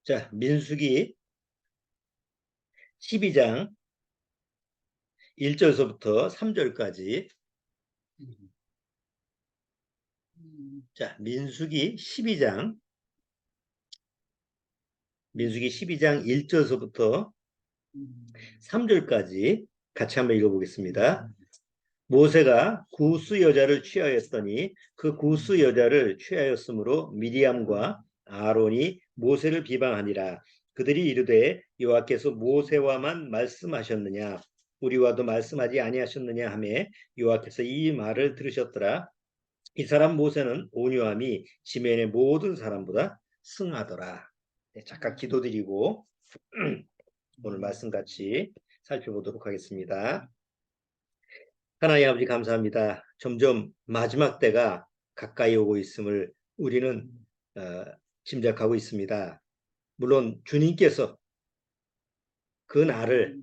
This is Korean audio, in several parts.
자, 민수기 12장 1절서부터 3절까지. 자, 민수기 12장 1절서부터 3절까지 같이 한번 읽어보겠습니다. 모세가 구스 여자를 취하였더니 그 구스 여자를 취하였으므로 미리암과 아론이 모세를 비방하니라. 그들이 이르되 여호와께서 모세와만 말씀하셨느냐 우리와도 말씀하지 아니하셨느냐 하매 여호와께서 이 말을 들으셨더라. 이 사람 모세는 온유함이 지면의 모든 사람보다 승하더라. 네, 잠깐 기도드리고 오늘 말씀 같이 살펴보도록 하겠습니다. 하나님 아버지 감사합니다. 점점 마지막 때가 가까이 오고 있음을 우리는 짐작하고 있습니다. 물론 주님께서 그 날을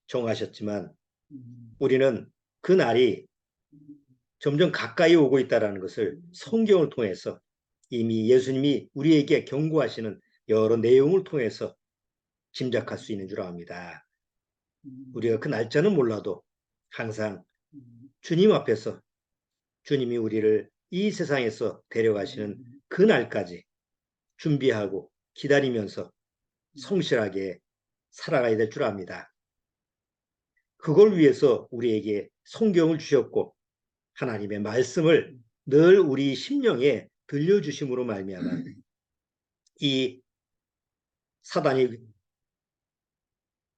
정하셨지만 우리는 그 날이 점점 가까이 오고 있다는 것을 성경을 통해서 이미 예수님이 우리에게 경고하시는 여러 내용을 통해서 짐작할 수 있는 줄 압니다. 우리가 그 날짜는 몰라도 항상 주님 앞에서 주님이 우리를 이 세상에서 데려가시는 그 날까지 준비하고 기다리면서 성실하게 살아가야 될 줄 압니다. 그걸 위해서 우리에게 성경을 주셨고 하나님의 말씀을 늘 우리 심령에 들려주심으로 말미암아 이 사단이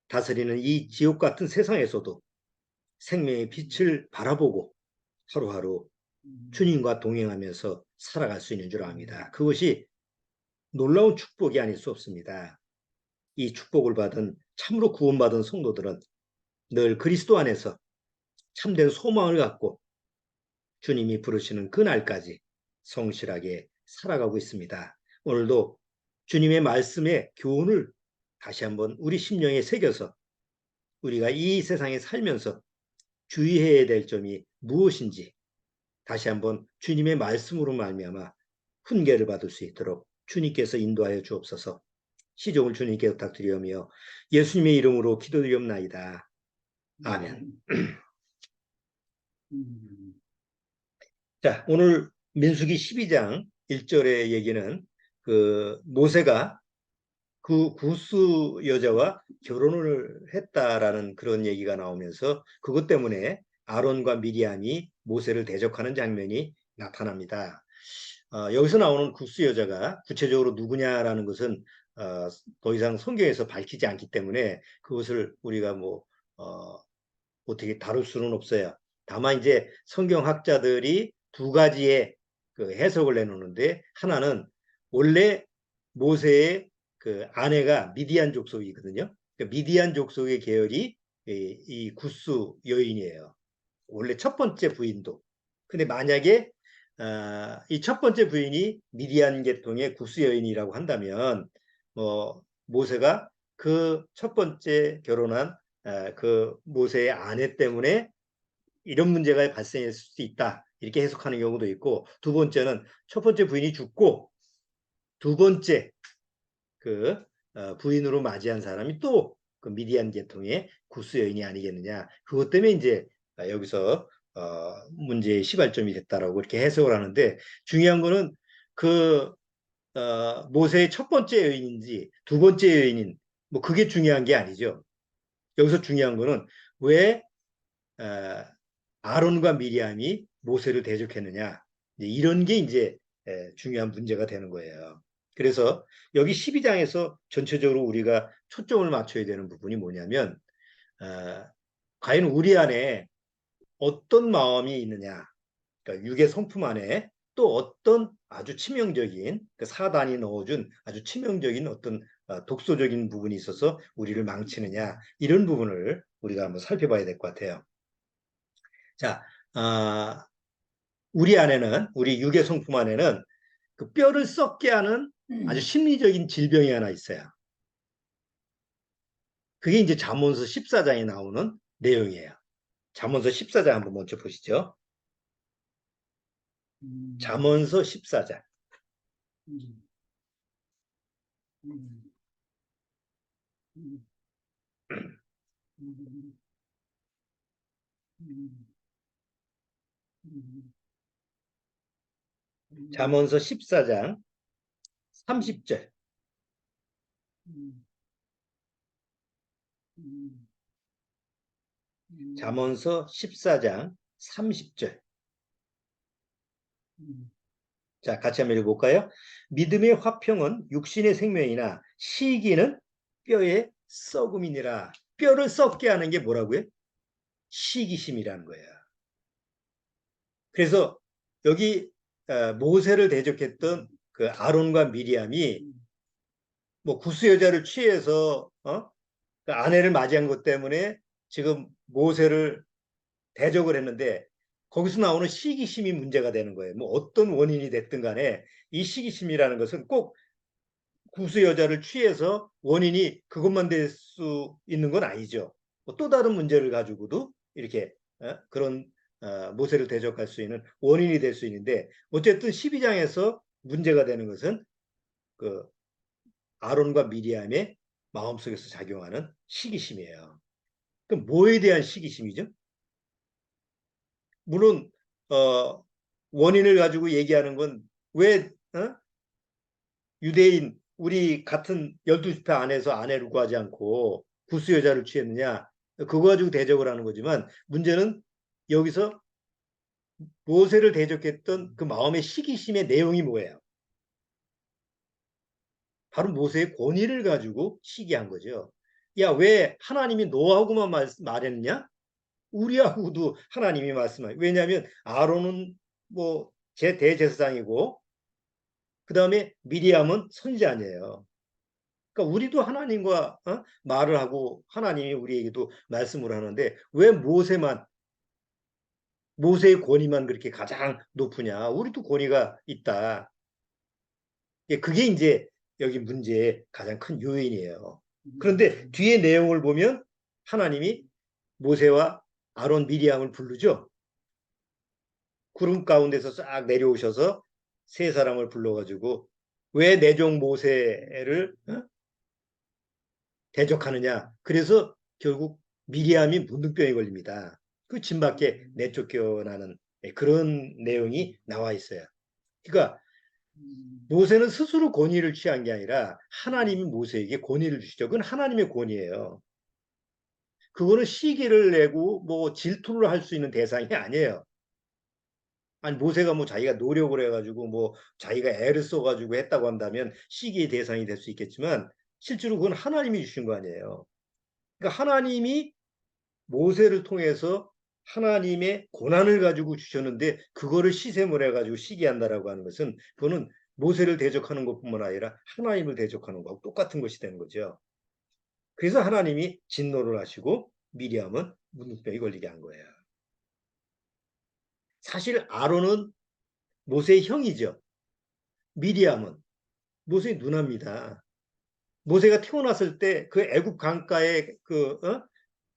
다스리는 이 지옥 같은 세상에서도 생명의 빛을 바라보고 하루하루 주님과 동행하면서 살아갈 수 있는 줄 압니다. 그것이 놀라운 축복이 아닐 수 없습니다. 이 축복을 받은 참으로 구원받은 성도들은 늘 그리스도 안에서 참된 소망을 갖고 주님이 부르시는 그날까지 성실하게 살아가고 있습니다. 오늘도 주님의 말씀의 교훈을 다시 한번 우리 심령에 새겨서 우리가 이 세상에 살면서 주의해야 될 점이 무엇인지 다시 한번 주님의 말씀으로 말미암아 훈계를 받을 수 있도록 주님께서 인도하여 주옵소서. 시종을 주님께 부탁드리오며 예수님의 이름으로 기도드리옵나이다. 아멘. 자, 오늘 민수기 12장 1절의 얘기는 그 모세가 그 구스 여자와 결혼을 했다라는 그런 얘기가 나오면서 그것 때문에 아론과 미리암이 모세를 대적하는 장면이 나타납니다. 여기서 나오는 구스 여자가 구체적으로 누구냐라는 것은 더 이상 성경에서 밝히지 않기 때문에 그것을 우리가 어떻게 다룰 수는 없어요. 다만 이제 성경학자들이 두 가지의 그 해석을 내놓는데 하나는 원래 모세의 그 아내가 미디안 족속이거든요. 그러니까 미디안 족속의 계열이 이 구스 여인이에요. 원래 첫 번째 부인도. 근데 만약에 이 첫 번째 부인이 미디안 계통의 구스 여인이라고 한다면 모세가 그 첫 번째 결혼한 그 모세의 아내 때문에 이런 문제가 발생할 수 있다. 이렇게 해석하는 경우도 있고 두 번째는 첫 번째 부인이 죽고 두 번째 그 부인으로 맞이한 사람이 또 그 미디안 계통의 구스 여인이 아니겠느냐. 그것 때문에 이제 여기서 문제의 시발점이 됐다라고 그렇게 해석을 하는데 중요한 거는 그 모세의 첫 번째 여인인지 두 번째 여인인 뭐 그게 중요한 게 아니죠. 여기서 중요한 거는 왜 아론과 미리암이 모세를 대적했느냐. 이런 게 이제 중요한 문제가 되는 거예요. 그래서 여기 12장에서 전체적으로 우리가 초점을 맞춰야 되는 부분이 뭐냐면 과연 우리 안에 어떤 마음이 있느냐. 그러니까 육의 성품 안에 또 어떤 아주 치명적인 그 사단이 넣어준 아주 치명적인 어떤 독소적인 부분이 있어서 우리를 망치느냐. 이런 부분을 우리가 한번 살펴봐야 될 것 같아요. 자, 우리 안에는 우리 육의 성품 안에는 그 뼈를 썩게 하는 아주 심리적인 질병이 하나 있어요. 그게 이제 잠언서 14장에 나오는 내용이에요. 잠언서 14장 한번 먼저 보시죠. 잠언서 14장. 음, 음, 음, 음, 잠언서 14장 30절. 음, 음, 음, 잠언서 14장 30절. 음, 자, 같이 한번 읽어볼까요? 믿음의 화평은 육신의 생명이나 시기는 뼈의 썩음이니라. 뼈를 썩게 하는 게 뭐라고요? 시기심이라는 거예요. 그래서 여기 모세를 대적했던 그 아론과 미리암이 뭐 구스 여자를 취해서 그 아내를 맞이한 것 때문에 지금 모세를 대적을 했는데 거기서 나오는 시기심이 문제가 되는 거예요. 뭐 어떤 원인이 됐든 간에 이 시기심이라는 것은 꼭 구스 여자를 취해서 원인이 그것만 될 수 있는 건 아니죠. 뭐또 다른 문제를 가지고도 이렇게 그런 모세를 대적할 수 있는 원인이 될 수 있는데 어쨌든 12장에서 문제가 되는 것은 그 아론과 미리암의 마음속에서 작용하는 시기심이에요. 그럼 뭐에 대한 시기심이죠? 물론 원인을 가지고 얘기하는 건 왜 유대인 우리 같은 12지파 안에서 아내를 구하지 않고 구스 여자를 취했느냐 그거 가지고 대적을 하는 거지만 문제는 여기서 모세를 대적했던 그 마음의 시기심의 내용이 뭐예요? 바로 모세의 권위를 가지고 시기한 거죠. 야, 왜 하나님이 노하고만 말했느냐? 우리하고도 하나님이 말씀하요. 왜냐하면 아론은 뭐 제 대제사장이고 그 다음에 미리암은 선지자니에요. 그러니까 우리도 하나님과 말을 하고 하나님이 우리에게도 말씀을 하는데 왜 모세의 권위만 그렇게 가장 높으냐? 우리도 권위가 있다. 예, 그게 이제 여기 문제의 가장 큰 요인이에요. 그런데 뒤에 내용을 보면 하나님이 모세와 아론 미리암을 부르죠. 구름 가운데서 싹 내려오셔서 세 사람을 불러가지고 왜 내 종 모세를 대적하느냐. 그래서 결국 미리암이 문둥병에 걸립니다. 그 진밖에 내쫓겨나는 그런 내용이 나와 있어요. 그러니까 모세는 스스로 권위를 취한 게 아니라 하나님이 모세에게 권위를 주시죠. 그건 하나님의 권위예요. 그거는 시기를 내고 뭐 질투를 할 수 있는 대상이 아니에요. 아니 모세가 뭐 자기가 노력을 해가지고 뭐 자기가 애를 써가지고 했다고 한다면 시기의 대상이 될 수 있겠지만 실제로 그건 하나님이 주신 거 아니에요. 그러니까 하나님이 모세를 통해서 하나님의 고난을 가지고 주셨는데 그거를 시샘을 해가지고 시기한다라고 하는 것은 그거는 모세를 대적하는 것뿐만 아니라 하나님을 대적하는 것하고 똑같은 것이 되는 거죠. 그래서 하나님이 진노를 하시고 미리암은 문둥병이 걸리게 한 거예요. 사실 아론은 모세의 형이죠. 미리암은 모세의 누나입니다. 모세가 태어났을 때 그 애굽 강가에 그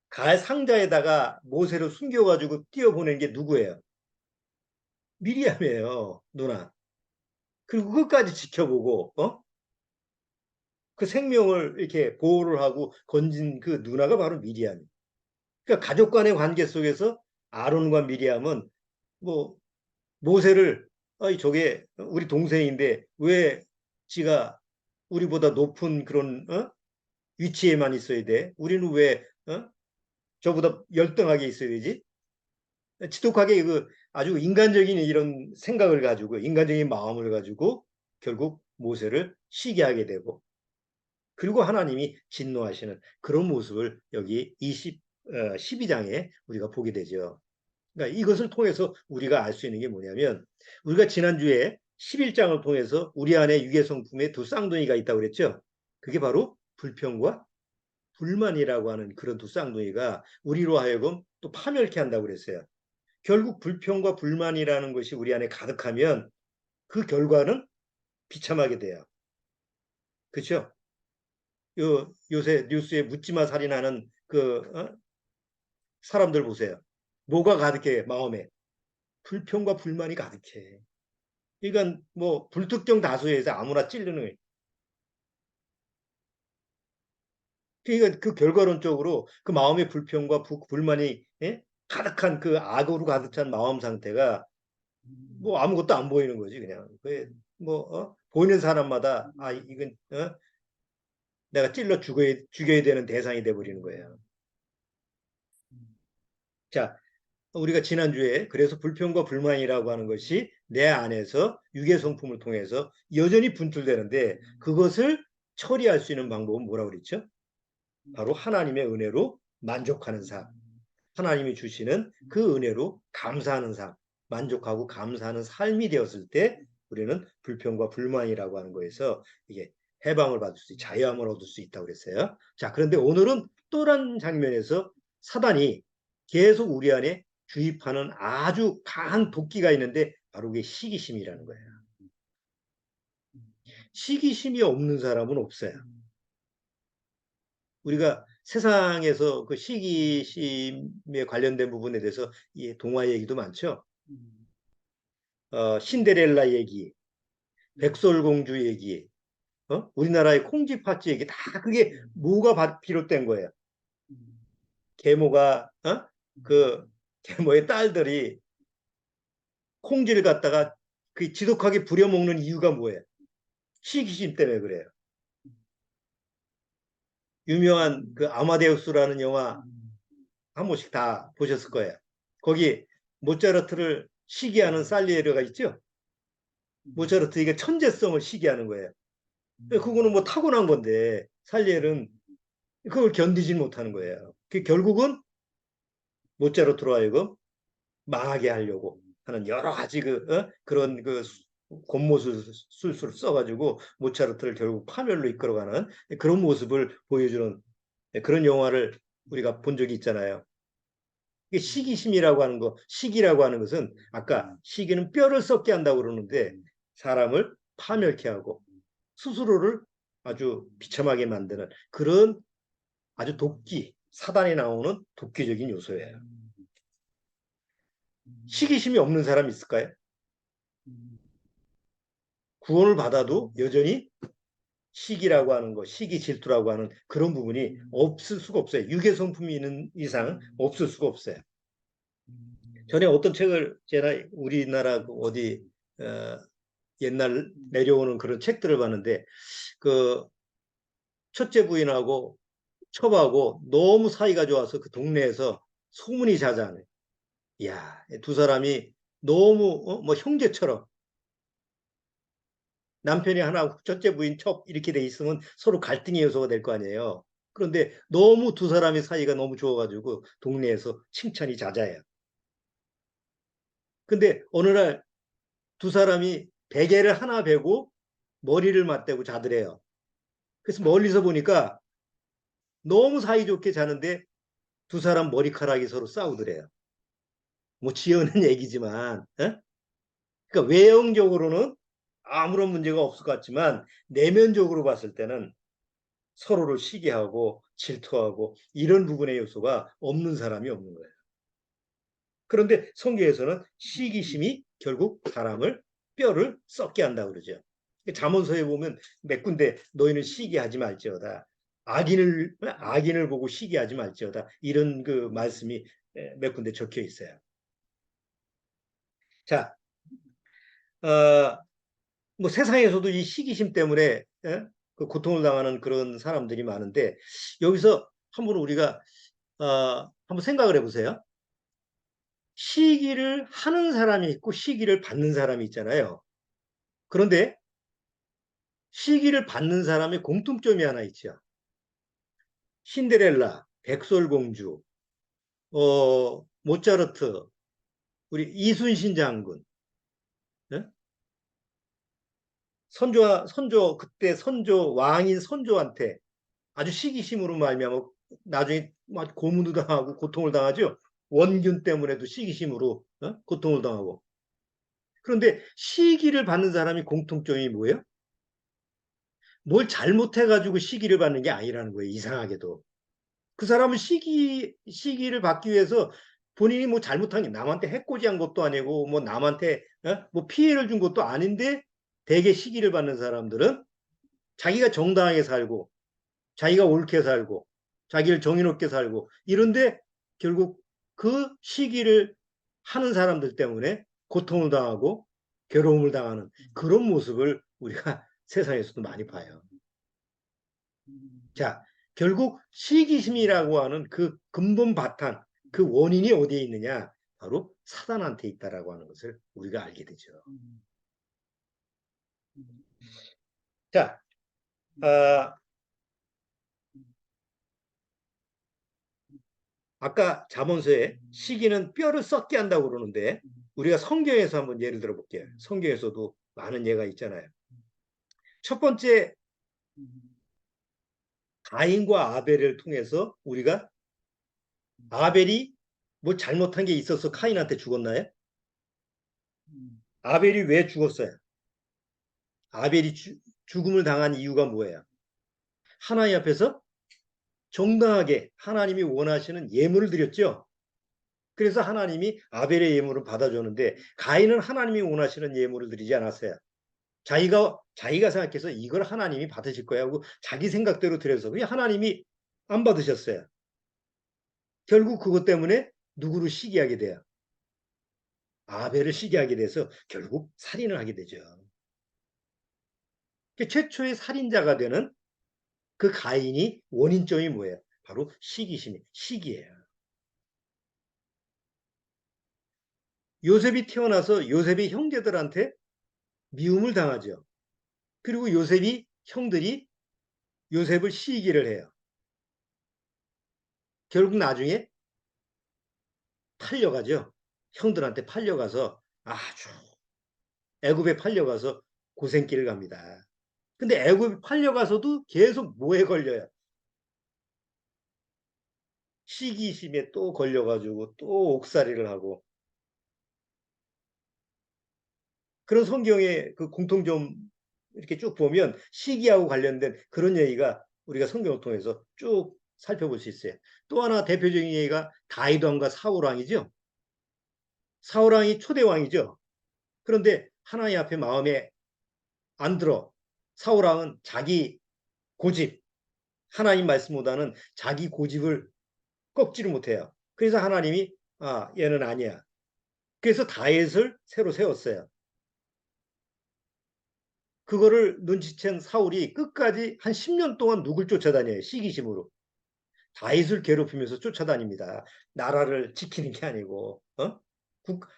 갈 상자에다가 모세를 숨겨가지고 뛰어보낸 게 누구예요? 미리암이에요, 누나. 그리고 그것까지 지켜보고, 그 생명을 이렇게 보호를 하고 건진 그 누나가 바로 미리암. 그러니까 가족 간의 관계 속에서 아론과 미리암은 뭐 모세를 저게 우리 동생인데 왜 지가 우리보다 높은 그런 위치에만 있어야 돼? 우리는 왜 저보다 열등하게 있어야 되지? 지독하게 그 아주 인간적인 이런 생각을 가지고 인간적인 마음을 가지고 결국 모세를 시기하게 되고 그리고 하나님이 진노하시는 그런 모습을 여기 12장에 우리가 보게 되죠. 그러니까 이것을 통해서 우리가 알 수 있는 게 뭐냐면 우리가 지난주에 11장을 통해서 우리 안에 유괴성품의 두 쌍둥이가 있다고 그랬죠. 그게 바로 불평과 불만이라고 하는 그런 두 쌍둥이가 우리로 하여금 또 파멸케 한다고 그랬어요. 결국 불평과 불만이라는 것이 우리 안에 가득하면 그 결과는 비참하게 돼요. 그렇죠? 요새 뉴스에 묻지마 살인하는 그 사람들 보세요. 뭐가 가득해 마음에 불평과 불만이 가득해. 그러니까 뭐 불특정 다수에서 아무나 찌르는 그러니까 그 결과론적으로 그 마음의 불평과 불만이 예? 가득한 그 악으로 가득 찬 마음 상태가 뭐 아무것도 안 보이는 거지 그냥. 보이는 사람마다 이건 내가 찔러 죽여야 되는 대상이 돼 버리는 거예요. 자, 우리가 지난주에 그래서 불평과 불만이라고 하는 것이 내 안에서 유괴 성품을 통해서 여전히 분출되는데 그것을 처리할 수 있는 방법은 뭐라고 그랬죠? 바로 하나님의 은혜로 만족하는 삶. 하나님이 주시는 그 은혜로 감사하는 삶. 만족하고 감사하는 삶이 되었을 때 우리는 불평과 불만이라고 하는 거에서 이게 해방을 받을 수 있고 자유함을 얻을 수 있다고 그랬어요. 자, 그런데 오늘은 또 다른 장면에서 사단이 계속 우리 안에 주입하는 아주 강한 도끼가 있는데 바로 그게 시기심이라는 거예요. 시기심이 없는 사람은 없어요. 우리가 세상에서 그 시기심에 관련된 부분에 대해서 동화 얘기도 많죠. 신데렐라 얘기, 백설공주 얘기, 우리나라의 콩쥐팥쥐 얘기 다 그게 뭐가 비롯된 거예요. 계모가 그 계모의 딸들이 콩쥐를 갖다가 그 지독하게 부려먹는 이유가 뭐예요? 시기심 때문에 그래요. 유명한 그 아마데우스라는 영화 한 번씩 다 보셨을 거예요. 거기 모차르트를 시기하는 살리에르가 있죠. 모차르트 이게 천재성을 시기하는 거예요. 그거는 뭐 타고난 건데 살리에르는 그걸 견디지 못하는 거예요. 결국은 모차르트로 하여금 망하게 하려고 하는 여러 가지 그런 곤모술수를 써가지고 모차르트를 결국 파멸로 이끌어가는 그런 모습을 보여주는 그런 영화를 우리가 본 적이 있잖아요. 시기심이라고 하는 거, 시기라고 하는 것은 아까 시기는 뼈를 썩게 한다고 그러는데 사람을 파멸케 하고 스스로를 아주 비참하게 만드는 그런 아주 사단이 나오는 독기적인 요소예요. 시기심이 없는 사람이 있을까요? 구원을 받아도 여전히 시기라고 하는 거, 시기 질투라고 하는 그런 부분이 없을 수가 없어요. 유괴 성품이 있는 이상 없을 수가 없어요. 전에 어떤 책을 제가 우리나라 어디 옛날 내려오는 그런 책들을 봤는데 그 첫째 부인하고 첩하고 너무 사이가 좋아서 그 동네에서 소문이 자자하네. 이야, 두 사람이 너무 뭐 형제처럼 남편이 하나 첫째 부인 첩 이렇게 돼 있으면 서로 갈등의 요소가 될 거 아니에요. 그런데 너무 두 사람의 사이가 너무 좋아가지고 동네에서 칭찬이 자자해요. 근데 어느 날 두 사람이 베개를 하나 베고 머리를 맞대고 자더래요. 그래서 멀리서 보니까 너무 사이좋게 자는데 두 사람 머리카락이 서로 싸우더래요. 뭐 지어낸 얘기지만, 그러니까 외형적으로는 아무런 문제가 없을 것 같지만 내면적으로 봤을 때는 서로를 시기하고 질투하고 이런 부분의 요소가 없는 사람이 없는 거예요. 그런데 성경에서는 시기심이 결국 사람을 뼈를 썩게 한다고 그러죠. 잠언서에 보면 몇 군데 너희는 시기하지 말지어다. 악인을 보고 시기하지 말지어다. 이런 그 말씀이 몇 군데 적혀 있어요. 자, 뭐 세상에서도 이 시기심 때문에 그 고통을 당하는 그런 사람들이 많은데 여기서 한번 우리가 한번 생각을 해보세요. 시기를 하는 사람이 있고 시기를 받는 사람이 있잖아요. 그런데 시기를 받는 사람의 공통점이 하나 있죠. 신데렐라, 백설공주, 모차르트, 우리 이순신 장군, 네? 그때 선조, 왕인 선조한테 아주 시기심으로 말미암아 나중에 고문도 당하고 고통을 당하죠. 원균 때문에도 시기심으로 고통을 당하고. 그런데 시기를 받는 사람이 공통점이 뭐예요? 뭘 잘못해가지고 시기를 받는 게 아니라는 거예요. 이상하게도. 그 사람은 시기를 받기 위해서 본인이 뭐 잘못한 게 남한테 해코지한 것도 아니고 뭐 남한테 뭐 피해를 준 것도 아닌데 대개 시기를 받는 사람들은 자기가 정당하게 살고 자기가 옳게 살고 자기를 정의롭게 살고 이런데 결국 그 시기를 하는 사람들 때문에 고통을 당하고 괴로움을 당하는 그런 모습을 우리가 세상에서도 많이 봐요. 자, 결국 시기심이라고 하는 그 근본 바탕, 그 원인이 어디에 있느냐? 바로 사단한테 있다라고 하는 것을 우리가 알게 되죠. 자, 아까 잠언서에 시기는 뼈를 썩게 한다고 그러는데 우리가 성경에서 한번 예를 들어 볼게요. 성경에서도 많은 예가 있잖아요. 첫 번째 가인과 아벨을 통해서 우리가 아벨이 뭐 잘못한 게 있어서 카인한테 죽었나요? 아벨이 왜 죽었어요? 아벨이 죽음을 당한 이유가 뭐예요? 하나님 앞에서 정당하게 하나님이 원하시는 예물을 드렸죠. 그래서 하나님이 아벨의 예물을 받아줬는데 가인은 하나님이 원하시는 예물을 드리지 않았어요. 자기가 생각해서 이걸 하나님이 받으실 거야 하고 자기 생각대로 드려서 그냥 하나님이 안 받으셨어요. 결국 그것 때문에 누구를 시기하게 돼요? 아벨을 시기하게 돼서 결국 살인을 하게 되죠. 최초의 살인자가 되는 그 가인이 원인점이 뭐예요? 바로 시기예요. 요셉이 태어나서 요셉이 형제들한테 미움을 당하죠. 그리고 요셉이 형들이 요셉을 시기를 해요. 결국 나중에 팔려가죠. 형들한테 팔려가서 아주 애굽에 팔려가서 고생길을 갑니다. 근데 애굽에 팔려가서도 계속 뭐에 걸려요? 시기심에 또 걸려가지고 또 옥살이를 하고 그런 성경의 그 공통점 이렇게 쭉 보면 시기하고 관련된 그런 얘기가 우리가 성경을 통해서 쭉 살펴볼 수 있어요. 또 하나 대표적인 얘기가 다윗 왕과 사울 왕이죠. 사울 왕이 초대 왕이죠. 그런데 하나님 앞에 마음에 안 들어. 사울 왕은 자기 고집, 하나님 말씀보다는 자기 고집을 꺾지를 못해요. 그래서 하나님이 얘는 아니야. 그래서 다윗을 새로 세웠어요. 그거를 눈치챈 사울이 끝까지 한 10년 동안 누굴 쫓아다녀요. 시기심으로. 다윗을 괴롭히면서 쫓아다닙니다. 나라를 지키는 게 아니고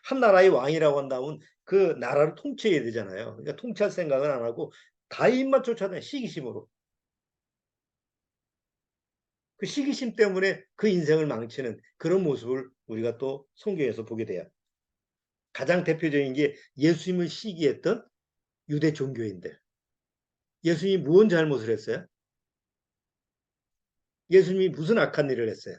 한 나라의 왕이라고 한다면 그 나라를 통치해야 되잖아요. 그러니까 통치할 생각은 안 하고 다윗만 쫓아다녀 시기심으로. 그 시기심 때문에 그 인생을 망치는 그런 모습을 우리가 또 성경에서 보게 돼요. 가장 대표적인 게 예수님을 시기했던 유대 종교인들. 예수님이 무슨 잘못을 했어요? 예수님이 무슨 악한 일을 했어요?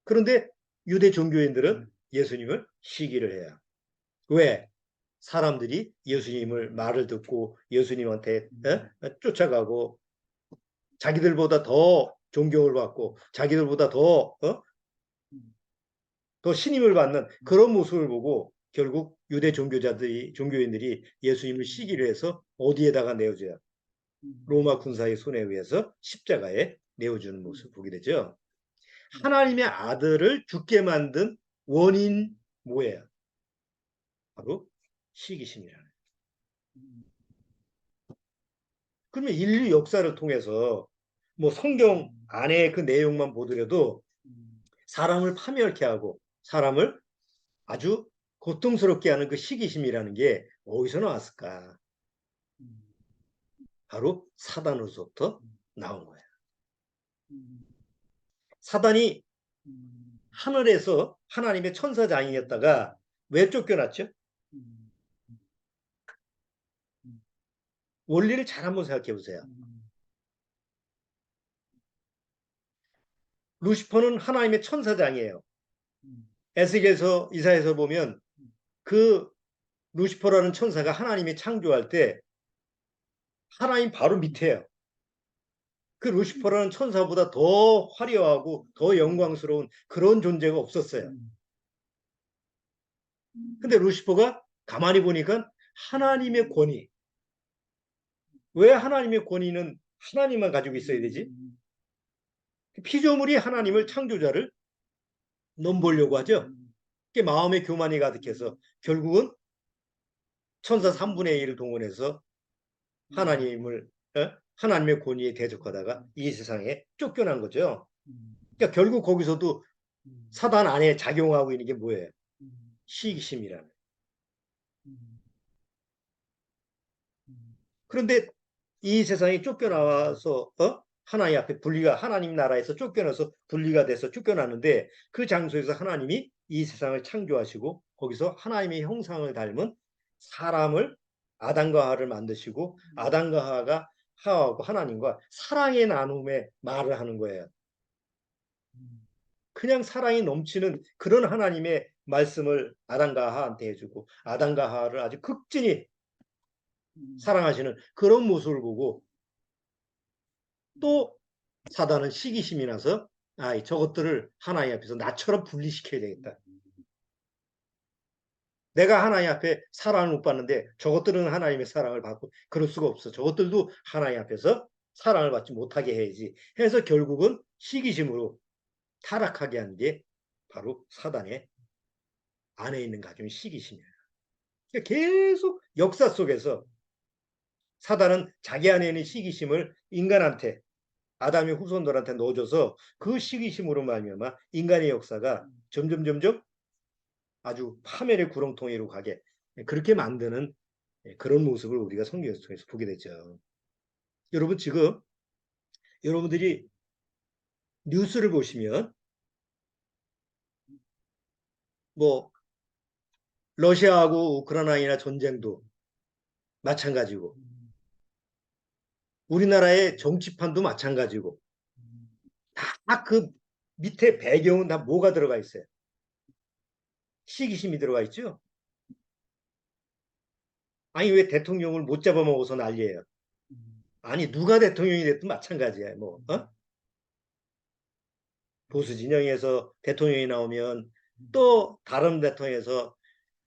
그런데 유대 종교인들은 예수님을 시기를 해요. 왜? 사람들이 예수님을 말을 듣고 예수님한테 쫓아가고 자기들보다 더 존경을 받고 자기들보다 더 신임을 받는 그런 모습을 보고 결국 유대 종교인들이 예수님을 시기를 해서 어디에다가 내어줘요? 로마 군사의 손에 의해서 십자가에 내어주는 모습을 보게 되죠. 하나님의 아들을 죽게 만든 원인 뭐예요? 바로 시기심이라는. 그러면 인류 역사를 통해서 뭐 성경 안에 그 내용만 보더라도 사람을 파멸케 하고 사람을 아주 고통스럽게 하는 그 시기심이라는 게 어디서 나왔을까? 바로 사단으로부터 나온 거예요. 사단이 하늘에서 하나님의 천사장이었다가 왜 쫓겨났죠? 원리를 잘 한번 생각해 보세요. 루시퍼는 하나님의 천사장이에요. 에스겔서 이사에서 보면 그 루시퍼라는 천사가 하나님이 창조할 때 하나님 바로 밑에요. 그 루시퍼라는 천사보다 더 화려하고 더 영광스러운 그런 존재가 없었어요. 근데 루시퍼가 가만히 보니까 하나님의 권위. 왜 하나님의 권위는 하나님만 가지고 있어야 되지? 피조물이 하나님을 창조자를 넘보려고 하죠. 그게 마음의 교만이 가득해서 결국은 천사 3분의 1을 동원해서 하나님을 하나님의 권위에 대적하다가 이 세상에 쫓겨난 거죠. 그러니까 결국 거기서도 사단 안에 작용하고 있는 게 뭐예요? 시기심이라는. 그런데 이 세상에 쫓겨나와서 하나님 앞에 분리가 하나님 나라에서 쫓겨나서 분리가 돼서 쫓겨나는데 그 장소에서 하나님이 이 세상을 창조하시고 거기서 하나님의 형상을 닮은 사람을 아담과 하와를 만드시고 아담과 하와가 하와하고 하나님과 사랑의 나눔에 말을 하는 거예요. 그냥 사랑이 넘치는 그런 하나님의 말씀을 아담과 하와한테 해주고 아담과 하와를 아주 극진히 사랑하시는 그런 모습을 보고 또 사단은 시기심이 나서 저것들을 하나님 앞에서 나처럼 분리시켜야 되겠다. 내가 하나님 앞에 사랑을 못 받는데 저것들은 하나님의 사랑을 받고 그럴 수가 없어. 저것들도 하나님 앞에서 사랑을 받지 못하게 해야지. 해서 결국은 시기심으로 타락하게 한 게 바로 사단의 안에 있는 가진 시기심이에요. 그러니까 계속 역사 속에서 사단은 자기 안에 있는 시기심을 인간한테 아담의 후손들한테 넣어줘서 그 시기심으로 말미암아 인간의 역사가 점점 아주 파멸의 구렁텅이로 가게 그렇게 만드는 그런 모습을 우리가 성경에서 통해서 보게 되죠. 여러분 지금 여러분들이 뉴스를 보시면 뭐 러시아하고 우크라이나 전쟁도 마찬가지고 우리나라의 정치판도 마찬가지고 다 그 밑에 배경은 다 뭐가 들어가 있어요? 시기심이 들어가 있죠. 아니 왜 대통령을 못 잡아먹어서 난리예요? 아니 누가 대통령이 됐든 마찬가지야. 뭐 보수 진영에서 대통령이 나오면 또 다른 대통령에서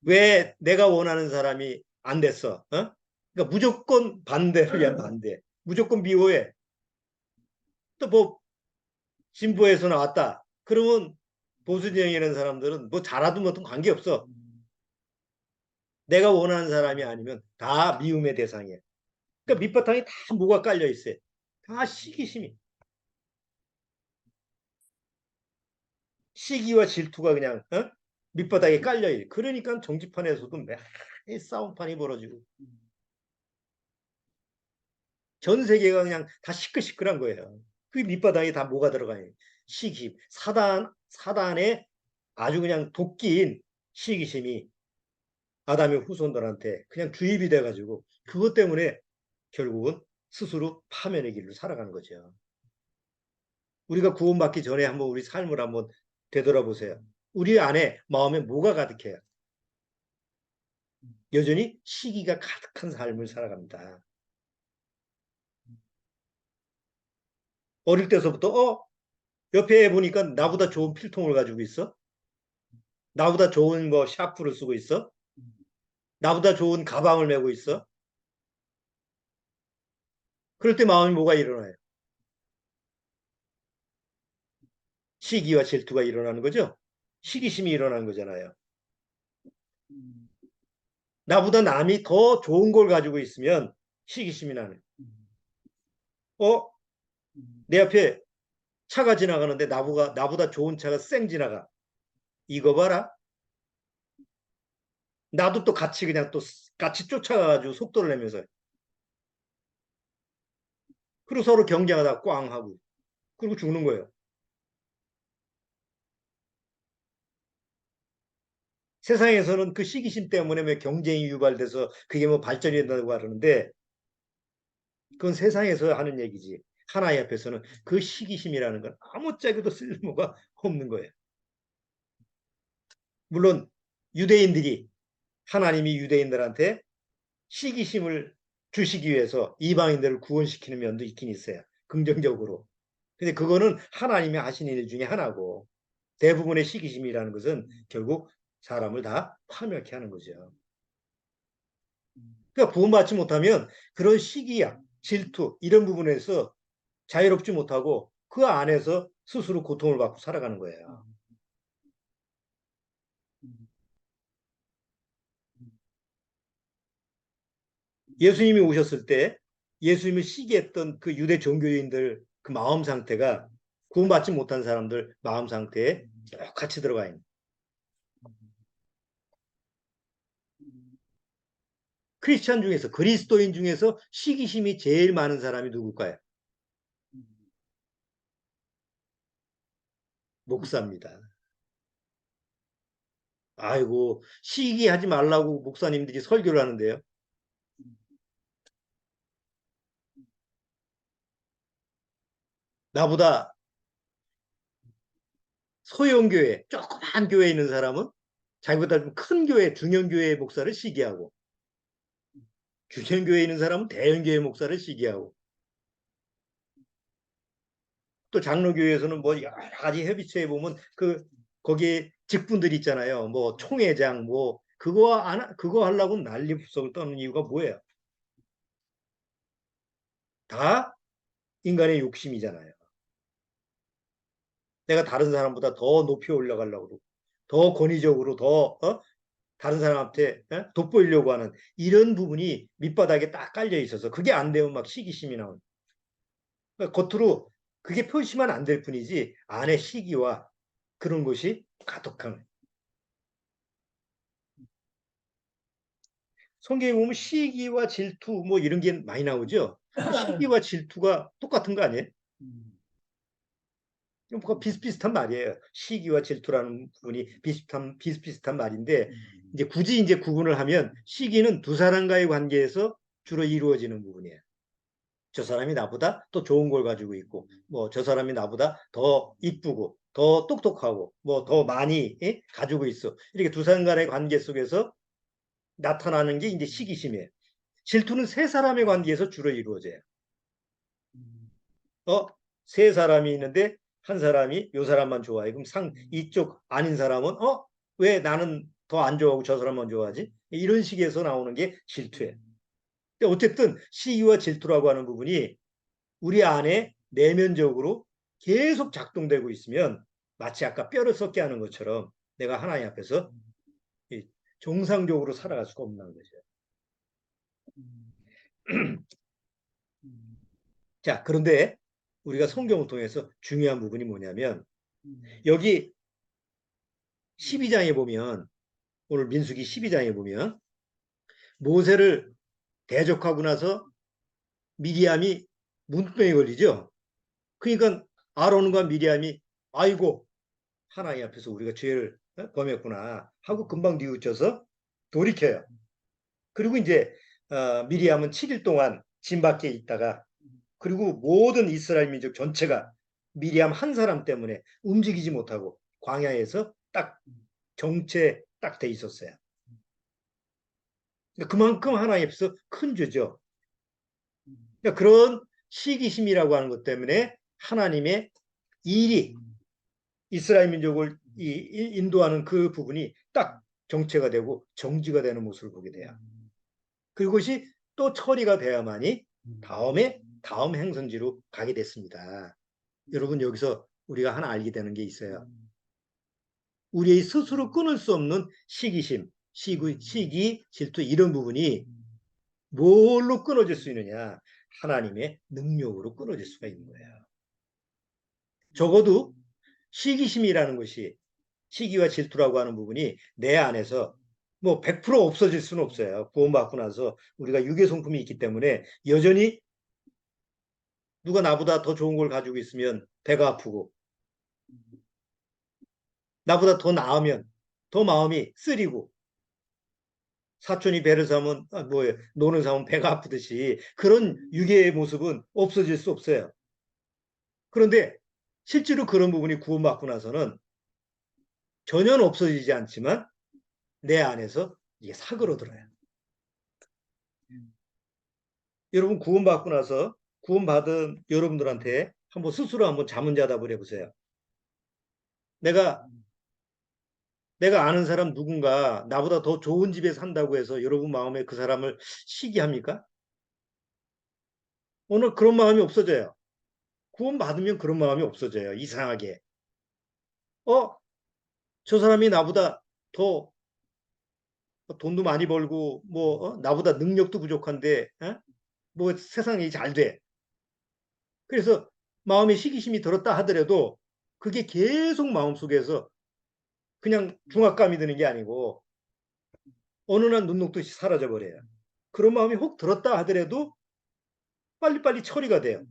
왜 내가 원하는 사람이 안 됐어? 그러니까 무조건 반대를 위한 반대, 무조건 비호해. 또 뭐 진보에서 나왔다. 그러면 보수 진영이라는 사람들은 뭐 잘하든 뭐든 관계없어. 내가 원하는 사람이 아니면 다 미움의 대상이야. 그러니까 밑바탕에 다 뭐가 깔려 있어요. 다 시기심이. 시기와 질투가 그냥 밑바닥에 깔려 있어요. 그러니까 정치판에서도 매일 싸움판이 벌어지고 전 세계가 그냥 다 시끌시끌한 거예요. 그 밑바닥에 다 뭐가 들어가요? 시기, 사단의 아주 그냥 도끼인 시기심이 아담의 후손들한테 그냥 주입이 돼가지고 그것 때문에 결국은 스스로 파멸의 길로 살아가는 거죠. 우리가 구원받기 전에 한번 우리 삶을 한번 되돌아보세요. 우리 안에 마음에 뭐가 가득해요? 여전히 시기가 가득한 삶을 살아갑니다. 어릴 때서부터 옆에 보니까 나보다 좋은 필통을 가지고 있어. 나보다 좋은 뭐 샤프를 쓰고 있어. 나보다 좋은 가방을 메고 있어. 그럴 때 마음이 뭐가 일어나요? 시기와 질투가 일어나는 거죠. 시기심이 일어나는 거잖아요. 나보다 남이 더 좋은 걸 가지고 있으면 시기심이 나네. 내 앞에 차가 지나가는데 나보다 좋은 차가 쌩 지나가. 이거 봐라. 나도 또 같이 그냥 또 같이 쫓아가가지고 속도를 내면서 그리고 서로 경쟁하다 꽝 하고 그리고 죽는 거예요. 세상에서는 그 시기심 때문에 왜 경쟁이 유발돼서 그게 뭐 발전이 된다고 하는데 그건 세상에서 하는 얘기지. 하나님 앞에서는 그 시기심이라는 건 아무짝에도 쓸모가 없는 거예요. 물론 유대인들이 하나님이 유대인들한테 시기심을 주시기 위해서 이방인들을 구원시키는 면도 있긴 있어요. 긍정적으로. 근데 그거는 하나님이 하신 일 중에 하나고 대부분의 시기심이라는 것은 결국 사람을 다 파멸케 하는 거죠. 그러니까 구원받지 못하면 그런 시기야, 질투 이런 부분에서 자유롭지 못하고 그 안에서 스스로 고통을 받고 살아가는 거예요. 예수님이 오셨을 때 예수님을 시기했던 그 유대 종교인들 그 마음 상태가 구원받지 못한 사람들 마음 상태에 같이 들어가 있는. 크리스찬 중에서 그리스도인 중에서 시기심이 제일 많은 사람이 누굴까요? 목사입니다. 아이고 시기하지 말라고 목사님들이 설교를 하는데요. 나보다 소형교회, 조그만 교회에 있는 사람은 자기보다 좀 큰 교회, 중형교회 목사를 시기하고 중형교회에 있는 사람은 대형교회 목사를 시기하고 또 장로교회에서는 뭐 여러 가지 협의체에 보면 그 거기에 직분들 있잖아요. 뭐 총회장 뭐 그거 하려고 난리부석을 떠는 이유가 뭐예요? 다 인간의 욕심이잖아요. 내가 다른 사람보다 더 높이 올라가려고 그러고 더 권위적으로 더 다른 사람한테 돋보이려고 하는 이런 부분이 밑바닥에 딱 깔려 있어서 그게 안 되면 막 시기심이 나오는. 그러니까 겉으로 그게 표시만 안 될 뿐이지 안에 시기와 그런 것이 가득한. 성경에 보면 시기와 질투 뭐 이런 게 많이 나오죠. 시기와 질투가 똑같은 거 아니에요? 뭐가 비슷비슷한 말이에요. 시기와 질투라는 부분이 비슷비슷한 말인데 이제 굳이 이제 구분을 하면 시기는 두 사람과의 관계에서 주로 이루어지는 부분이에요. 저 사람이 나보다 더 좋은 걸 가지고 있고, 뭐 저 사람이 나보다 더 이쁘고, 더 똑똑하고, 뭐 더 많이 가지고 있어. 이렇게 두 사람 간의 관계 속에서 나타나는 게 이제 시기심이에요. 질투는 세 사람의 관계에서 주로 이루어져요. 어, 세 사람이 있는데 한 사람이 요 사람만 좋아해. 그럼 이쪽 아닌 사람은 왜 나는 더 안 좋아하고 저 사람만 좋아하지? 이런 식에서 나오는 게 질투예요. 근데 어쨌든 시기와 질투라고 하는 부분이 우리 안에 내면적으로 계속 작동되고 있으면 마치 아까 뼈를 썩게 하는 것처럼 내가 하나님 앞에서 정상적으로 살아갈 수가 없는 거죠. 자, 그런데 우리가 성경을 통해서 중요한 부분이 뭐냐면 여기 12장에 보면 오늘 민수기 12장에 보면 모세를 대적하고 나서 미리암이 문병에 걸리죠. 그러니까 아론과 미리암이 아이고 하나님 앞에서 우리가 죄를 범했구나 하고 금방 뉘우쳐서 돌이켜요. 그리고 이제 미리암은 7일 동안 진 밖에 있다가 그리고 모든 이스라엘 민족 전체가 미리암 한 사람 때문에 움직이지 못하고 광야에서 딱 정체 딱 돼 있었어요. 그만큼 하나님 앞에서 큰 죄죠. 그러니까 그런 시기심이라고 하는 것 때문에 하나님의 일이 이스라엘 민족을 인도하는 그 부분이 딱 정체가 되고 정지가 되는 모습을 보게 돼요. 그것이 또 처리가 돼야만이 다음 행선지로 가게 됐습니다. 여러분 여기서 우리가 하나 알게 되는 게 있어요. 우리의 스스로 끊을 수 없는 시기심, 시기, 질투 이런 부분이 뭘로 끊어질 수 있느냐? 하나님의 능력으로 끊어질 수가 있는 거예요. 적어도 시기심이라는 것이 시기와 질투라고 하는 부분이 내 안에서 뭐 100% 없어질 수는 없어요. 구원받고 나서 우리가 유괴성품이 있기 때문에 여전히 누가 나보다 더 좋은 걸 가지고 있으면 배가 아프고 나보다 더 나으면 더 마음이 쓰리고 사촌이 배를 사면 뭐예요? 노는 사면 배가 아프듯이 그런 유괴의 모습은 없어질 수 없어요. 그런데 실제로 그런 부분이 구원받고 나서는 전혀 없어지지 않지만 내 안에서 이게 사그러들어요. 여러분 구원받고 나서 구원받은 여러분들한테 한번 스스로 한번 자문자답을 해보세요. 내가 아는 사람 누군가 나보다 더 좋은 집에 산다고 해서 여러분 마음에 그 사람을 시기합니까? 오늘 그런 마음이 없어져요. 구원받으면 그런 마음이 없어져요. 이상하게. 어, 저 사람이 나보다 더 돈도 많이 벌고 나보다 능력도 부족한데 뭐 세상이 잘 돼. 그래서 마음에 시기심이 들었다 하더라도 그게 계속 마음속에서 그냥 중압감이 드는 게 아니고 어느 날 눈 녹듯이 사라져 버려요. 그런 마음이 혹 들었다 하더라도 빨리빨리 처리가 돼요.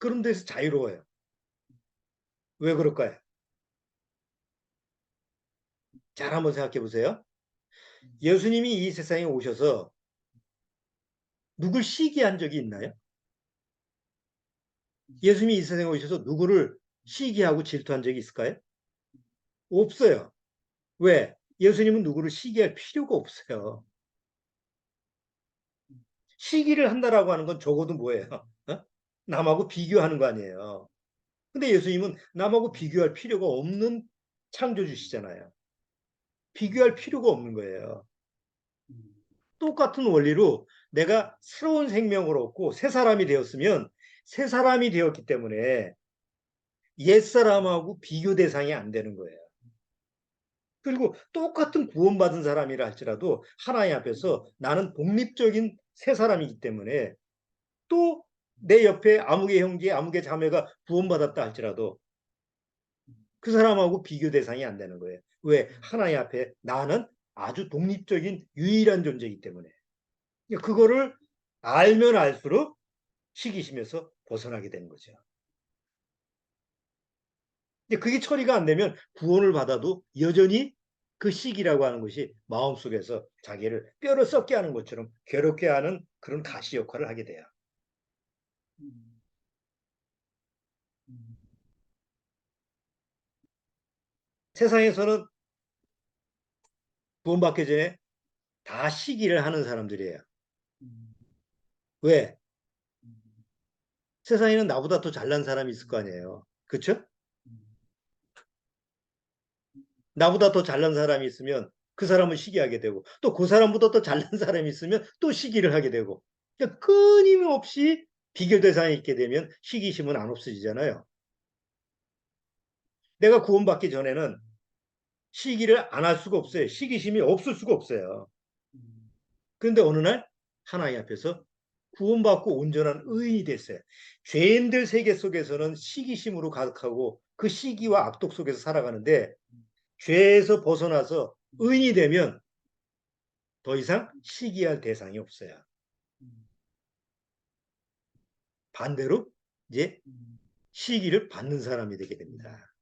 그런 데서 자유로워요. 왜 그럴까요? 잘 한번 생각해 보세요. 예수님이 이 세상에 오셔서 누굴 시기한 적이 있나요? 예수님이 이 세상에 오셔서 누구를 시기하고 질투한 적이 있을까요? 없어요. 왜? 예수님은 누구를 시기할 필요가 없어요. 시기를 한다라고 하는 건 적어도 뭐예요? 남하고 비교하는 거 아니에요. 근데 예수님은 남하고 비교할 필요가 없는 창조주시잖아요. 비교할 필요가 없는 거예요. 똑같은 원리로 내가 새로운 생명을 얻고 새 사람이 되었으면 새 사람이 되었기 때문에 옛사람하고 비교 대상이 안 되는 거예요. 그리고 똑같은 구원받은 사람이라 할지라도 하나님 앞에서 나는 독립적인 새 사람이기 때문에 또 내 옆에 아무개 형제, 아무개 자매가 구원받았다 할지라도 그 사람하고 비교 대상이 안 되는 거예요. 왜? 하나님 앞에 나는 아주 독립적인 유일한 존재이기 때문에. 그거를 알면 알수록 시기심에서 벗어나게 되는 거죠. 그게 처리가 안 되면 구원을 받아도 여전히 그 시기라고 하는 것이 마음속에서 자기를 뼈를 썩게 하는 것처럼 괴롭게 하는 그런 가시 역할을 하게 돼요. 세상에서는 구원받기 전에 다 시기를 하는 사람들이에요. 왜? 세상에는 나보다 더 잘난 사람이 있을 거 아니에요. 그렇죠? 나보다 더 잘난 사람이 있으면 그 사람은 시기하게 되고 또 그 사람보다 더 잘난 사람이 있으면 또 시기를 하게 되고 그러니까 끊임없이 비교 대상이 있게 되면 시기심은 안 없어지잖아요. 내가 구원받기 전에는 시기를 안 할 수가 없어요. 시기심이 없을 수가 없어요. 그런데 어느 날 하나님 앞에서 구원받고 온전한 의인이 됐어요. 죄인들 세계 속에서는 시기심으로 가득하고 그 시기와 악독 속에서 살아가는데 죄에서 벗어나서 의인이 되면 더 이상 시기할 대상이 없어요. 반대로 이제 시기를 받는 사람이 되게 됩니다.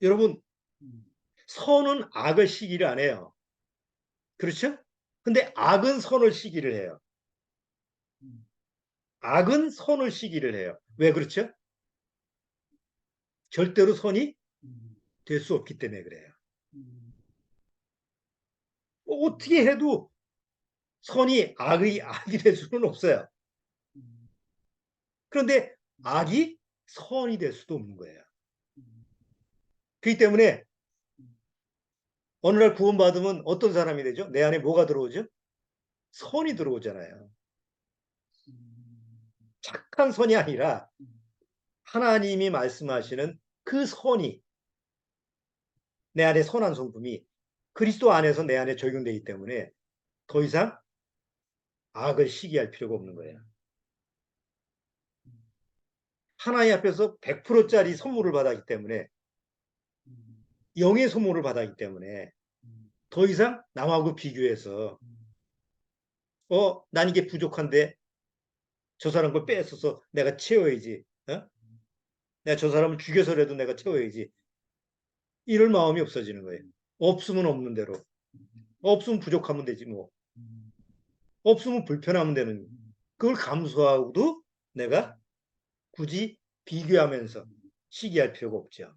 여러분, 선은 악을 시기를 안 해요. 그렇죠? 근데 악은 선을 시기를 해요. 악은 선을 시기를 해요. 왜 그렇죠? 절대로 선이 될 수 없기 때문에 그래요. 어떻게 해도 선이 악이 될 수는 없어요. 그런데 악이 선이 될 수도 없는 거예요. 그렇기 때문에 어느 날 구원받으면 어떤 사람이 되죠? 내 안에 뭐가 들어오죠? 선이 들어오잖아요. 착한 선이 아니라 하나님이 말씀하시는 그 선이 내 안에 선한 성품이 그리스도 안에서 내 안에 적용되기 때문에 더 이상 악을 시기할 필요가 없는 거예요. 하나님 앞에서 100%짜리 선물을 받았기 때문에 영의 선물을 받았기 때문에 더 이상 남하고 비교해서 난 이게 부족한데 저 사람 걸 뺏어서 내가 채워야지. 내가 저 사람을 죽여서라도 내가 채워야지. 이럴 마음이 없어지는 거예요. 없으면 없는 대로. 없으면 부족하면 되지 뭐. 없으면 불편하면 되는. 그걸 감수하고도 내가 굳이 비교하면서 시기할 필요가 없죠.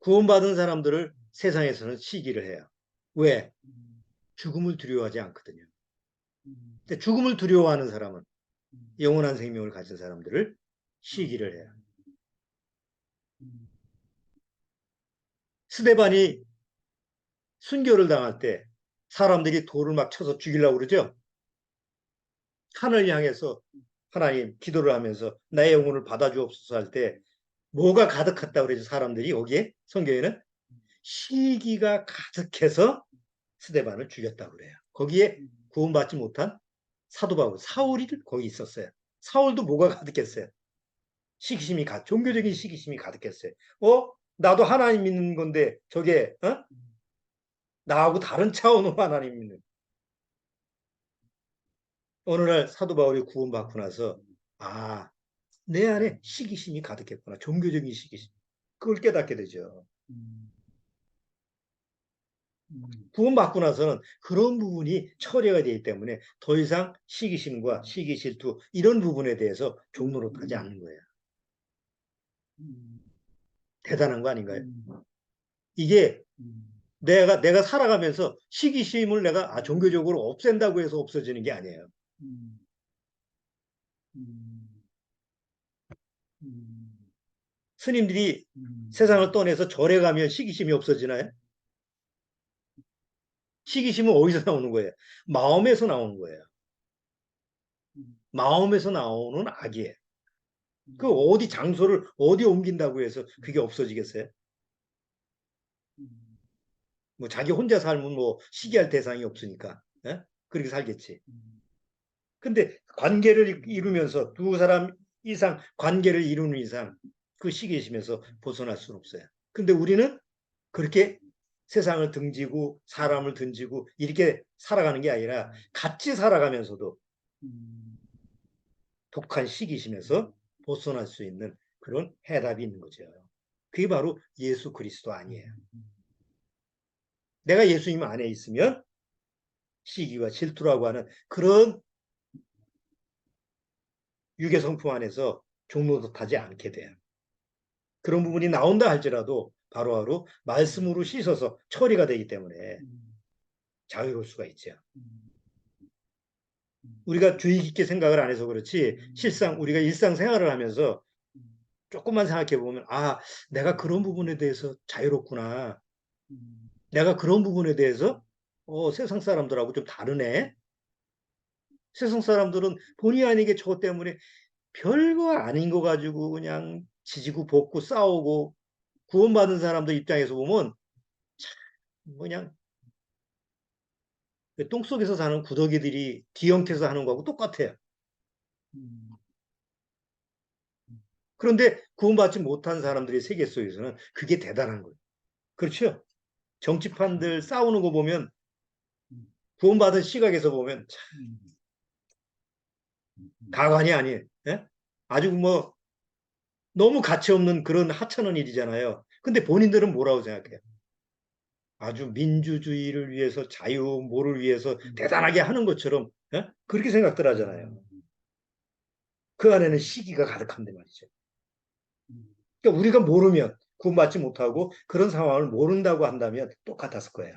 구원받은 사람들을 세상에서는 시기를 해요. 왜? 죽음을 두려워하지 않거든요. 근데 죽음을 두려워하는 사람은 영원한 생명을 가진 사람들을 시기를 해요. 스데반이 순교를 당할 때 사람들이 돌을 막 쳐서 죽이려고 그러죠. 하늘 향해서 하나님 기도를 하면서 나의 영혼을 받아주옵소서 할 때 뭐가 가득했다고 그러죠. 사람들이 여기에 성경에는 시기가 가득해서 스데반을 죽였다고 그래요. 거기에 구원받지 못한 사도 바울, 사울이 거기 있었어요. 사울도 뭐가 가득했어요. 종교적인 시기심이 가득했어요. 나도 하나님 믿는 건데 저게 나하고 다른 차원으로 하나님 믿는. 어느 날 사도 바울이 구원받고 나서 내 안에 시기심이 가득했구나. 종교적인 시기심. 그걸 깨닫게 되죠. 구원받고 나서는 그런 부분이 처리가 되기 때문에 더 이상 시기심과 시기 질투 이런 부분에 대해서 종노릇하지 않는 거예요. 대단한 거 아닌가요? 이게 내가 살아가면서 시기심을 내가 종교적으로 없앤다고 해서 없어지는 게 아니에요. 스님들이 세상을 떠나서 절에 가면 시기심이 없어지나요? 시기심은 어디서 나오는 거예요? 마음에서 나오는 거예요. 마음에서 나오는 악이에요. 그 어디 장소를 어디 옮긴다고 해서 그게 없어지겠어요? 뭐 자기 혼자 살면 뭐 시기할 대상이 없으니까 그렇게 살겠지. 근데 관계를 이루면서 두 사람 이상 관계를 이루는 이상 그 시기심에서 벗어날 수는 없어요. 근데 우리는 그렇게 세상을 등지고 사람을 등지고 이렇게 살아가는 게 아니라 같이 살아가면서도 독한 시기심에서 벗어날 수 있는 그런 해답이 있는 거죠. 그게 바로 예수 그리스도 아니에요. 내가 예수님 안에 있으면 시기와 질투라고 하는 그런 유괴 성품 안에서 종노릇하지 않게 돼요. 그런 부분이 나온다 할지라도 바로바로 말씀으로 씻어서 처리가 되기 때문에 자유로울 수가 있죠. 우리가 주의 깊게 생각을 안 해서 그렇지 실상 우리가 일상생활을 하면서 조금만 생각해 보면 내가 그런 부분에 대해서 자유롭구나. 내가 그런 부분에 대해서 세상 사람들하고 좀 다르네. 세상 사람들은 본의 아니게 저것 때문에 별거 아닌 거 가지고 그냥 지지고 볶고 싸우고 구원받은 사람들 입장에서 보면 참 그냥 똥속에서 사는 구더기들이 뒤엉켜서 하는 거하고 똑같아요. 그런데 구원받지 못한 사람들의 세계 속에서는 그게 대단한 거예요. 그렇죠? 정치판들 싸우는 거 보면 구원받은 시각에서 보면 참 가관이 아니에요. 예? 아주 뭐 너무 가치 없는 그런 하찮은 일이잖아요. 근데 본인들은 뭐라고 생각해요? 아주 민주주의를 위해서 자유, 뭐를 위해서 대단하게 하는 것처럼 그렇게 생각들 하잖아요. 그 안에는 시기가 가득한데 말이죠. 그러니까 우리가 모르면 구원받지 못하고 그런 상황을 모른다고 한다면 똑같았을 거예요.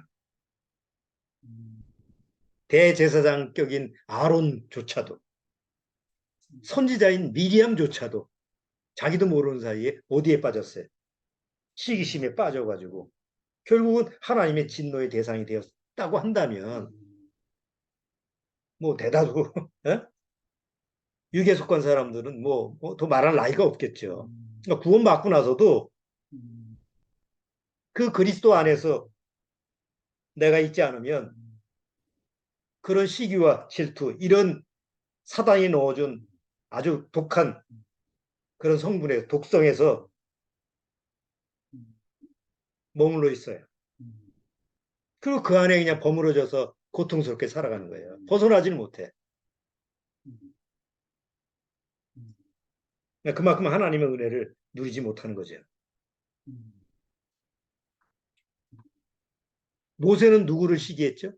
대제사장격인 아론조차도 선지자인 미리암조차도 자기도 모르는 사이에 어디에 빠졌어요? 시기심에 빠져가지고 결국은 하나님의 진노의 대상이 되었다고 한다면 뭐 대다수 유괴 속한 사람들은 뭐 더 말할 나위가 없겠죠. 그러니까 구원받고 나서도 그 그리스도 안에서 내가 있지 않으면 그런 시기와 질투 이런 사단이 넣어준 아주 독한 그런 성분의 독성에서 머물러 있어요. 그리고 그 안에 그냥 버무러져서 고통스럽게 살아가는 거예요. 벗어나지는 못해. 그러니까 그만큼 하나님의 은혜를 누리지 못하는 거죠. 모세는 누구를 시기했죠?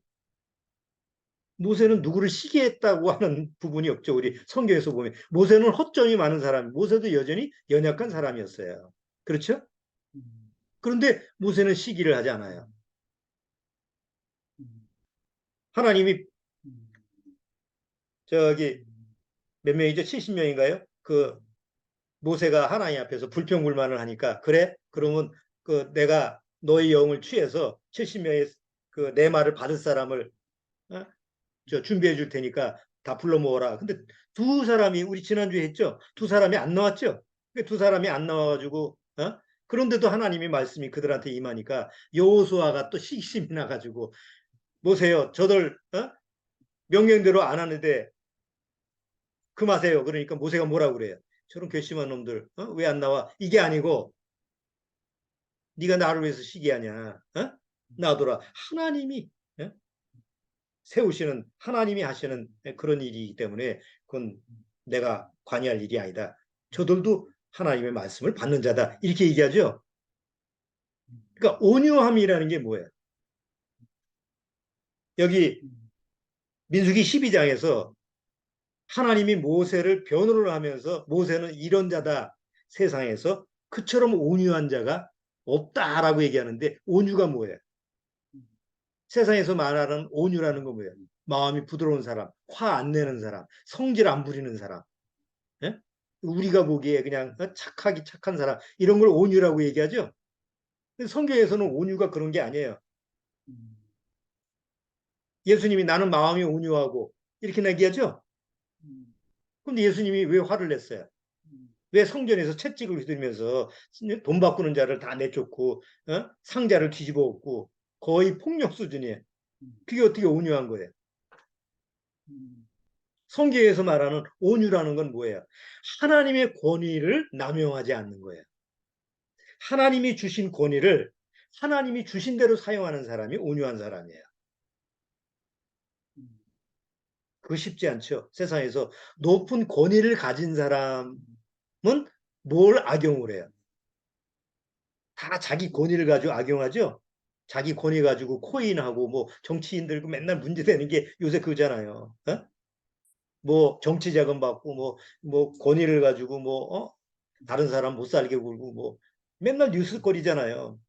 모세는 누구를 시기했다고 하는 부분이 없죠. 우리 성경에서 보면 모세는 허점이 많은 사람, 모세도 여전히 연약한 사람이었어요. 그렇죠? 그런데 모세는 시기를 하지 않아요. 하나님이 저기 몇 명이죠? 70명인가요? 그 모세가 하나님 앞에서 불평불만을 하니까 그래? 그러면 그 내가 너의 영을 취해서 70명의 그 내 말을 받을 사람을 어? 저 준비해 줄 테니까 다 불러 모으라. 근데 두 사람이 우리 지난주에 했죠. 두 사람이 안 나왔죠. 두 사람이 안 나와가지고 그런데도 하나님이 말씀이 그들한테 임하니까 여호수아가 또 시기심이 나가지고 보세요. 저들 명령대로 안 하는데 금하세요. 그러니까 모세가 뭐라고 그래요? 저런 괘씸한 놈들 왜 안 나와? 이게 아니고 네가 나를 위해서 시기하냐? 놔둬라. 하나님이 세우시는 하나님이 하시는 그런 일이기 때문에 그건 내가 관여할 일이 아니다. 저들도 하나님의 말씀을 받는 자다. 이렇게 얘기하죠. 그러니까 온유함이라는 게 뭐예요? 여기 민수기 12장에서 하나님이 모세를 변호를 하면서 모세는 이런 자다. 세상에서 그처럼 온유한 자가 없다라고 얘기하는데 온유가 뭐예요? 세상에서 말하는 온유라는 건 뭐예요? 마음이 부드러운 사람, 화 안 내는 사람, 성질 안 부리는 사람. 예? 우리가 보기에 그냥 착하기 착한 사람 이런 걸 온유라고 얘기하죠. 근데 성경에서는 온유가 그런 게 아니에요. 예수님이 나는 마음이 온유하고 이렇게 얘기하죠. 근데 예수님이 왜 화를 냈어요? 왜 성전에서 채찍을 휘두르면서 돈 바꾸는 자를 다 내쫓고 상자를 뒤집어 엎고 거의 폭력 수준이에요. 그게 어떻게 온유한 거예요? 성경에서 말하는 온유라는 건 뭐예요? 하나님의 권위를 남용하지 않는 거예요. 하나님이 주신 권위를 하나님이 주신 대로 사용하는 사람이 온유한 사람이에요. 그거 쉽지 않죠. 세상에서 높은 권위를 가진 사람은 뭘 악용을 해요? 다 자기 권위를 가지고 악용하죠. 자기 권위 가지고 코인하고 뭐 정치인들 맨날 문제되는 게 요새 그거잖아요. 뭐 정치 자금 받고 뭐 권위를 가지고 다른 사람 못 살게 굴고 뭐 맨날 뉴스거리잖아요.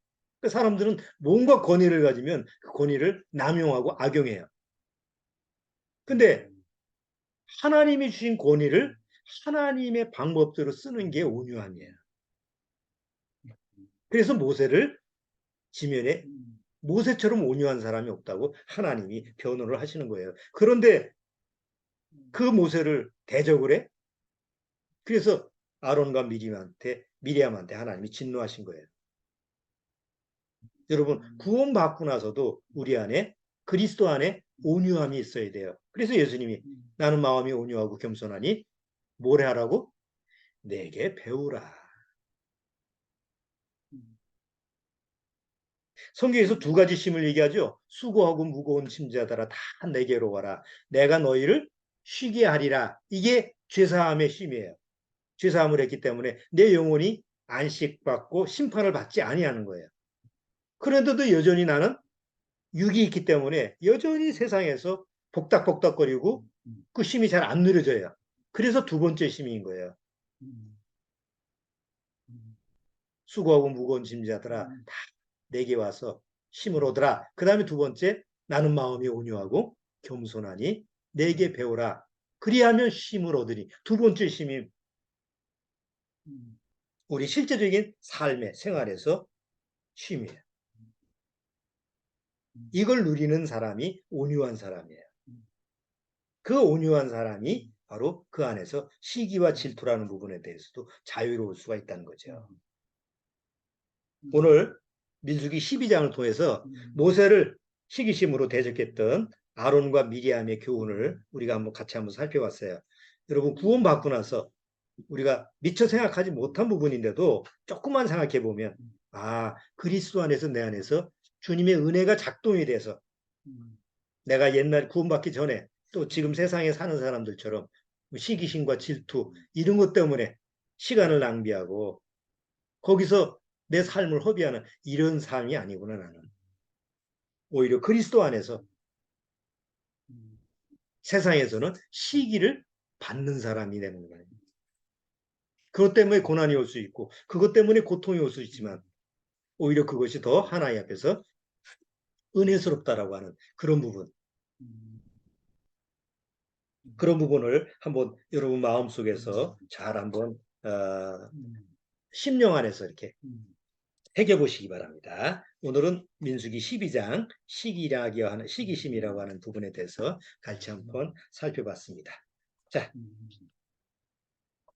그 사람들은 뭔가 권위를 가지면 그 권위를 남용하고 악용해요. 근데 하나님이 주신 권위를 하나님의 방법대로 쓰는 게 온유함이에요. 그래서 모세를 지면에 모세처럼 온유한 사람이 없다고 하나님이 변호를 하시는 거예요. 그런데 그 모세를 대적을 해? 그래서 아론과 미리암한테 하나님이 진노하신 거예요. 여러분 구원받고 나서도 우리 안에 그리스도 안에 온유함이 있어야 돼요. 그래서 예수님이 나는 마음이 온유하고 겸손하니 뭘 하라고? 내게 배우라. 성경에서 두 가지 심을 얘기하죠. 수고하고 무거운 짐자들아 다 내게로 와라. 내가 너희를 쉬게 하리라. 이게 죄사함의 심이에요. 죄사함을 했기 때문에 내 영혼이 안식받고 심판을 받지 아니하는 거예요. 그런데도 여전히 나는 육이 있기 때문에 여전히 세상에서 복닥복닥거리고 그 심이 잘 안 누려져요. 그래서 두 번째 심인 거예요. 수고하고 무거운 짐자들아 다 내게 와서 힘을 얻으라. 그 다음에 두 번째 나는 마음이 온유하고 겸손하니 내게 배우라. 그리하면 힘을 얻으니 두 번째 힘이 우리 실제적인 삶의 생활에서 쉼이에요. 이걸 누리는 사람이 온유한 사람이에요. 그 온유한 사람이 바로 그 안에서 시기와 질투라는 부분에 대해서도 자유로울 수가 있다는 거죠. 오늘 민수기 12장을 통해서 모세를 시기심으로 대적했던 아론과 미리암의 교훈을 우리가 한번 같이 한번 살펴봤어요. 여러분 구원받고 나서 우리가 미처 생각하지 못한 부분인데도 조금만 생각해 보면 그리스도 안에서 내 안에서 주님의 은혜가 작동이 돼서 내가 옛날 구원받기 전에 또 지금 세상에 사는 사람들처럼 시기심과 질투 이런 것 때문에 시간을 낭비하고 거기서 내 삶을 허비하는 이런 삶이 아니구나 나는. 오히려 그리스도 안에서 세상에서는 시기를 받는 사람이 되는 거예요. 그것 때문에 고난이 올 수 있고 그것 때문에 고통이 올 수 있지만 오히려 그것이 더 하나님 앞에서 은혜스럽다라고 하는 그런 부분. 그런 부분을 한번 여러분 마음속에서 잘 한번 심령 안에서 이렇게 새겨보시기 바랍니다. 오늘은 민수기 12장 시기심이라고 하는 부분에 대해서 같이 한번 살펴봤습니다. 자,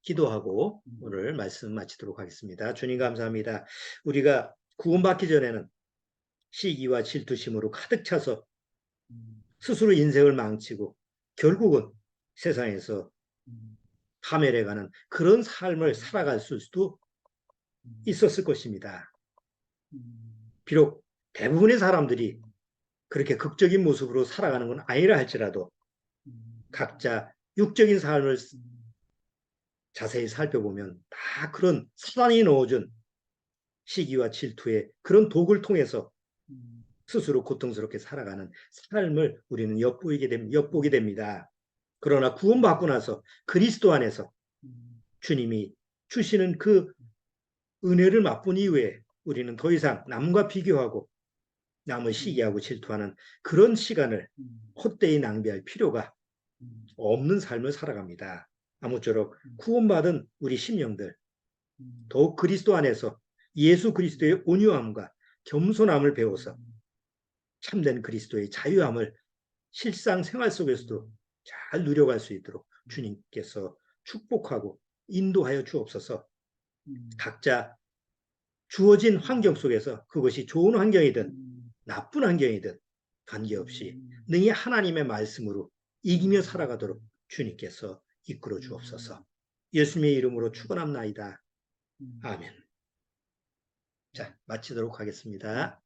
기도하고 오늘 말씀 마치도록 하겠습니다. 주님 감사합니다. 우리가 구원받기 전에는 시기와 질투심으로 가득 차서 스스로 인생을 망치고 결국은 세상에서 파멸해가는 그런 삶을 살아갈 수도 있었을 것입니다. 비록 대부분의 사람들이 그렇게 극적인 모습으로 살아가는 건 아니라 할지라도 각자 육적인 삶을 자세히 살펴보면 다 그런 사단이 넣어준 시기와 질투의 그런 독을 통해서 스스로 고통스럽게 살아가는 삶을 우리는 엿보게 됩니다. 그러나 구원받고 나서 그리스도 안에서 주님이 주시는 그 은혜를 맛본 이후에 우리는 더 이상 남과 비교하고 남을 시기하고 질투하는 그런 시간을 헛되이 낭비할 필요가 없는 삶을 살아갑니다. 아무쪼록 구원받은 우리 심령들 더욱 그리스도 안에서 예수 그리스도의 온유함과 겸손함을 배워서 참된 그리스도의 자유함을 실상 생활 속에서도 잘 누려갈 수 있도록 주님께서 축복하고 인도하여 주옵소서. 각자 주어진 환경 속에서 그것이 좋은 환경이든 나쁜 환경이든 관계없이 능히 하나님의 말씀으로 이기며 살아가도록 주님께서 이끌어 주옵소서. 예수님의 이름으로 축원합나이다. 아멘. 자, 마치도록 하겠습니다.